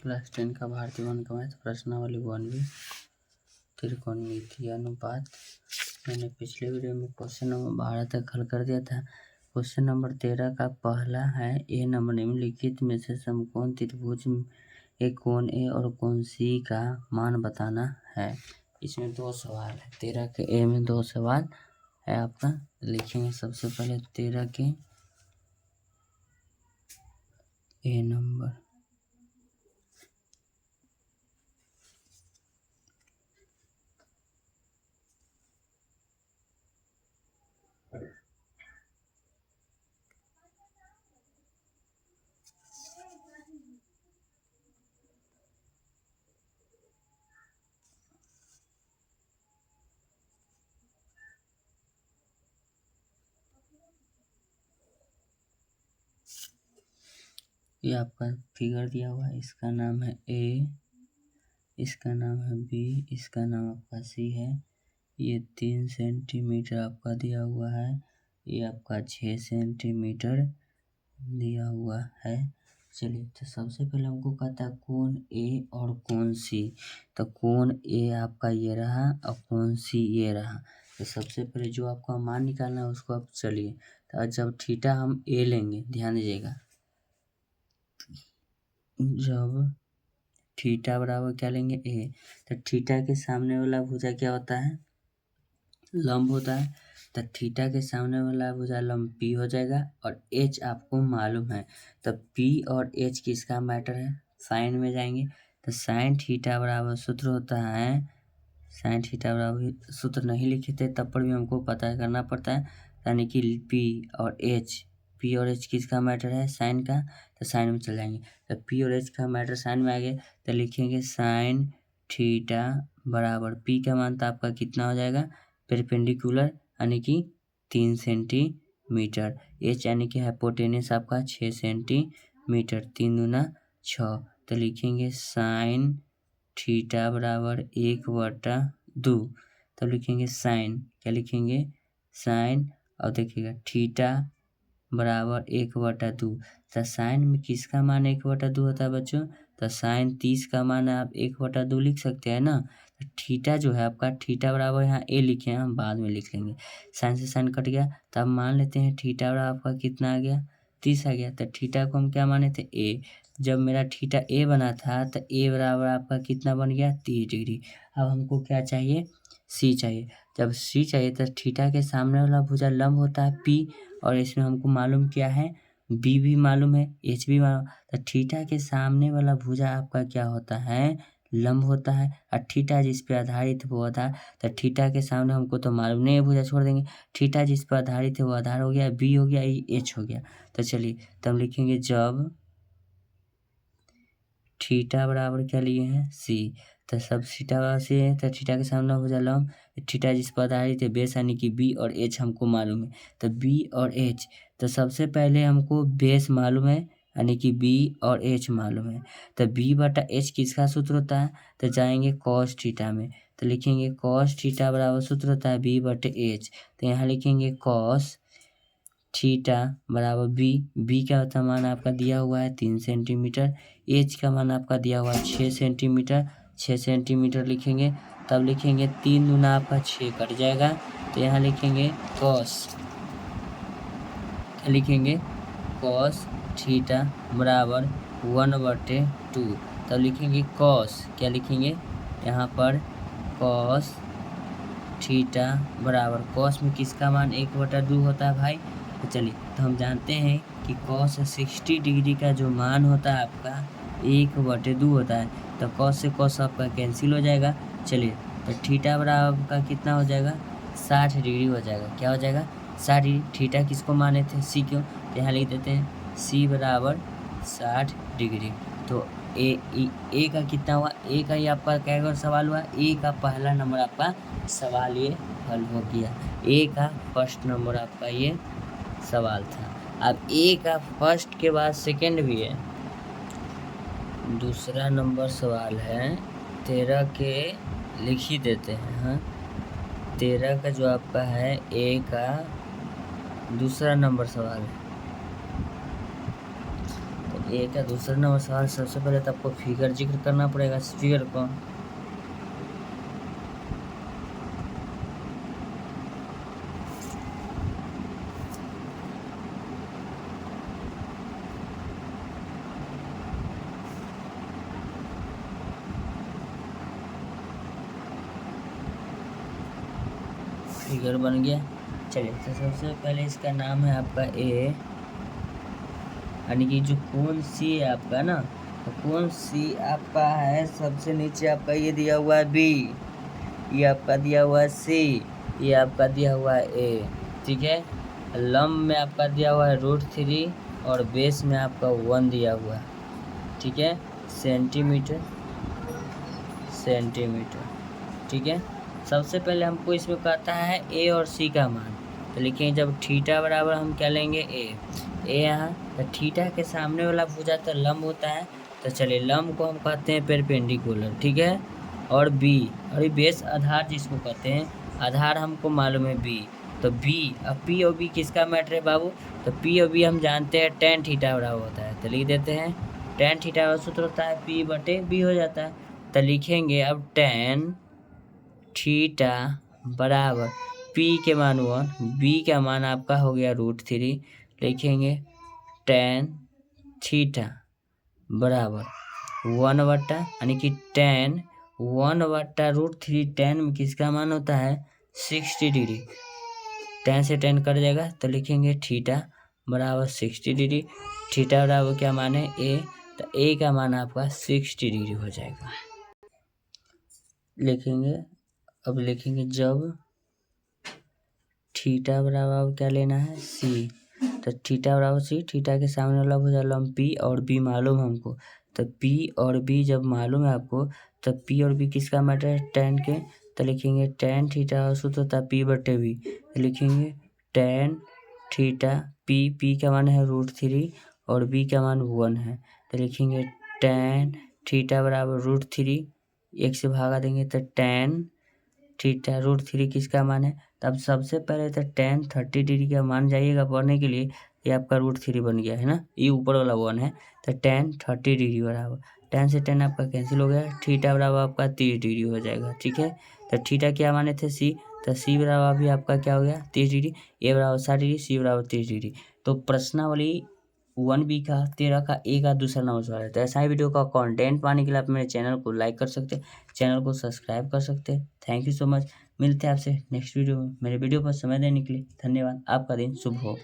Class 10 का भारतीय one का मैथ प्रश्नावली 1 त्रिकोणमितीय अनुपात। मैंने पिछले वीडियो में क्वेश्चन नंबर 12 तक हल कर दिया था। क्वेश्चन नंबर 13 का पहला है ए नंबर निम्नलिखित में से समकोण त्रिभुज एक कोण ए और कोण सी का मान बताना है। इसमें 2 सवाल है। 13 के ए में 2 सवाल है आपका। लिखेंगे सबसे पहले 13 के ए नंबर। ये आपका फिगर दिया हुआ है। इसका नाम है ए, इसका नाम है बी, इसका नाम आपका सी है। ये 3 सेंटीमीटर आपका दिया हुआ है। ये आपका 6 सेंटीमीटर दिया हुआ है। चलिए, तो सबसे पहले हमको कहता है कोण ए और कोण सी। तो कोण ए आपका ये रहा और कोण सी ये रहा। तो सबसे पहले जो आपका मान निकालना है उसको आप चलिए। तो जब थीटा हम ए लेंगे, ध्यान दीजिएगा, जब थीटा बराबर क्या लेंगे ए, तो थीटा के सामने वाला भुजा क्या होता है, लंब होता है। तो थीटा के सामने वाला भुजा लंब पी हो जाएगा और एच आपको मालूम है। तो पी और एच किसका मैटर है, साइन में जाएंगे। तो साइन थीटा बराबर सूत्र होता है, साइन थीटा बराबर सूत्र नहीं लिखे थे तब पर भी हमको पता करना पड़ता है। यानी कि पी और एच, पी और एच किसका मैटर है, साइन का। तो साइन में चल जाएंगे। तो पी और एच का मैटर साइन में आ गया। तो लिखेंगे साइन थीटा बराबर पी का मान तो आपका कितना हो जाएगा, परपेंडिकुलर यानी कि 3 सेंटीमीटर। एच यानी कि हाइपोटेनस आपका 6 सेंटीमीटर, 3 दूना 6। तो लिखेंगे साइन थीटा बराबर 1/2। तब लिखेंगे साइन, क्या लिखेंगे, साइन, और देखिएगा थीटा बराबर 1/2। तो साइन में किसका मान 1/2 होता है बच्चों, तो साइन 30 का मान आप 1/2 लिख सकते हैं ना। तो थीटा जो है आपका, थीटा बराबर यहाँ ए लिखे हैं, हम बाद में लिख लेंगे। साइन से साइन कट गया। तो अब मान लेते हैं थीटा बराबर आपका कितना आ गया, 30 आ गया। तो थीटा को हम क्या माने थे, ए। जब मेरा थीटा ए बना था तो ए बराबर आपका कितना बन गया, 30 डिग्री। अब हमको क्या चाहिए, सी चाहिए। जब सी चाहिए तो थीटा के सामने वाला भुजा लंब होता है पी, और इसमें हमको मालूम क्या है, बी भी मालूम है, एच भी मालूम। तो थीटा के सामने वाला भुजा आपका क्या होता है, लंब होता है। और थीटा जिस पे आधारित वो आधार। तो थीटा के सामने हमको तो मालूम नहीं है, भुजा छोड़ देंगे। थीटा जिस पर आधारित है वो आधार हो गया, बी हो गया, एच हो गया। तो चलिए, तो हम लिखेंगे जब थीटा बराबर क्या लिए हैं, सी। तो सब थीटा बराबर सी है तो थीटा के सामने भुजा लंब, थीटा जिस पर आधारित है बेस यानी कि बी और एच हमको मालूम है। तो बी और एच, तो सबसे पहले हमको बेस मालूम है यानी कि बी और एच मालूम है। तो बी बटा एच किसका सूत्र होता है, तो जाएंगे कॉस थीटा में। तो लिखेंगे कॉस थीटा बराबर सूत्र होता है बी बटे एच। तो यहाँ लिखेंगे कॉस थीटा बराबर बी, बी का होता मान आपका दिया हुआ है 3 सेंटीमीटर, एच का मान आपका दिया हुआ है 6 सेंटीमीटर। 6 सेंटीमीटर लिखेंगे। तब लिखेंगे 3 दूना आपका 6 कट जाएगा। तो यहाँ लिखेंगे कॉस, लिखेंगे कॉस थीटा बराबर 1/2। तब लिखेंगे कॉस, क्या लिखेंगे यहाँ पर, कॉस थीटा बराबर, कॉस में किसका मान 1/2 होता है भाई। तो चलिए, तो हम जानते हैं कि कॉस 60 डिग्री का जो मान होता है आपका 1/2 होता है। तो कॉस से कॉस आपका कैंसिल हो जाएगा। चलिए, तो थीटा बराबर आपका कितना हो जाएगा, 60 डिग्री हो जाएगा। क्या हो जाएगा, 60 डिग्री। थीटा किसको माने थे, सी क्यों, तो यहाँ लिख देते हैं सी बराबर 60 डिग्री। तो ए का कितना हुआ, ए का ही आपका क्या सवाल हुआ, ए का पहला नंबर आपका सवाल ये हल हो गया। ए का फर्स्ट नंबर आपका ये सवाल था। अब ए का फर्स्ट के बाद सेकंड भी है। दूसरा नंबर सवाल है 13 के, लिख ही देते हैं। हाँ, 13 का जो आपका है ए का दूसरा नंबर सवाल है। तो ए का दूसरा नंबर सवाल, सबसे पहले तो आपको फिगर जिक्र करना पड़ेगा। फिगर को फिगर बन गया। चलिए, तो सबसे पहले इसका नाम है आपका ए, यानी कि जो कोण सी है आपका ना, तो कोण सी आपका है सबसे नीचे आपका ये दिया हुआ है बी, ये आपका दिया हुआ है सी, ये आपका दिया हुआ है ए, ठीक है। लंब में आपका दिया हुआ है √3 और बेस में आपका 1 दिया हुआ है, ठीक है। सेंटीमीटर, ठीक है। सबसे पहले हमको इसमें कहता है ए और सी का मान, तो लिखेंगे जब थीटा बराबर हम क्या लेंगे ए यहाँ, तो थीटा के सामने वाला भुजा तो लंब होता है, तो चलिए लंब को हम कहते हैं परपेंडिकुलर, ठीक है। और बी, और ये बेस आधार जिसको कहते हैं, आधार हमको मालूम है बी, तो बी, अब पी और बी किसका मैटर है बाबू, तो पी और बी हम जानते हैं tan थीटा बराबर होता है, तो लिख देते हैं tan थीटा का सूत्र होता है P/B हो जाता है, तो लिखेंगे अब tan थीटा बराबर P के मान 1, B का मान आपका हो गया √3, लिखेंगे tan थीटा बराबर 1/, यानी कि tan 1/√3, tan में किसका मान होता है 60 डिग्री, tan से tan कट जाएगा, तो लिखेंगे थीटा बराबर 60 डिग्री। थीटा बराबर क्या मान है ए, तो ए का मान आपका 60 डिग्री हो जाएगा। लिखेंगे, अब लिखेंगे जब थीटा बराबर क्या लेना है सी, तो थीटा बराबर सी, थीटा के सामने वाला भुजा लंब पी और बी मालूम हमको, तो पी और बी जब मालूम है आपको, तो पी और बी किसका मैटर है tan के, तो लिखेंगे tan थीटा सूत्र होता है P/B, तो लिखेंगे tan थीटा पी का मान है √3 और बी का मान 1 है, तो लिखेंगे tan थीटा बराबर √3, 1 से भागा देंगे तो tan थीटा √3 किसका मान है, तब सबसे पहले तो tan 30 डिग्री का मान जाइएगा पढ़ने के लिए, ये आपका √3 बन गया है ना, ये ऊपर वाला 1 है, तो tan 30 डिग्री बराबर tan से tan आपका कैंसिल हो गया, थीटा बराबर आपका 30 डिग्री हो जाएगा, ठीक है। तो थीटा क्या माने थे सी, तो सी बराबर भी आपका क्या हो गया 30 डिग्री, ए बराबर 60 डिग्री, सी बराबर 30 डिग्री। तो प्रश्नावली 1B का 13 का ए का दूसरा नंबर सवाल है। तो ऐसा ही वीडियो का कंटेंट पाने के लिए आप मेरे चैनल को लाइक कर सकते हैं, चैनल को सब्सक्राइब कर सकते हैं। Thank you so much. मिलते हैं आपसे नेक्स्ट वीडियो में। मेरे वीडियो पर समय देने के लिए धन्यवाद। आपका दिन शुभ हो।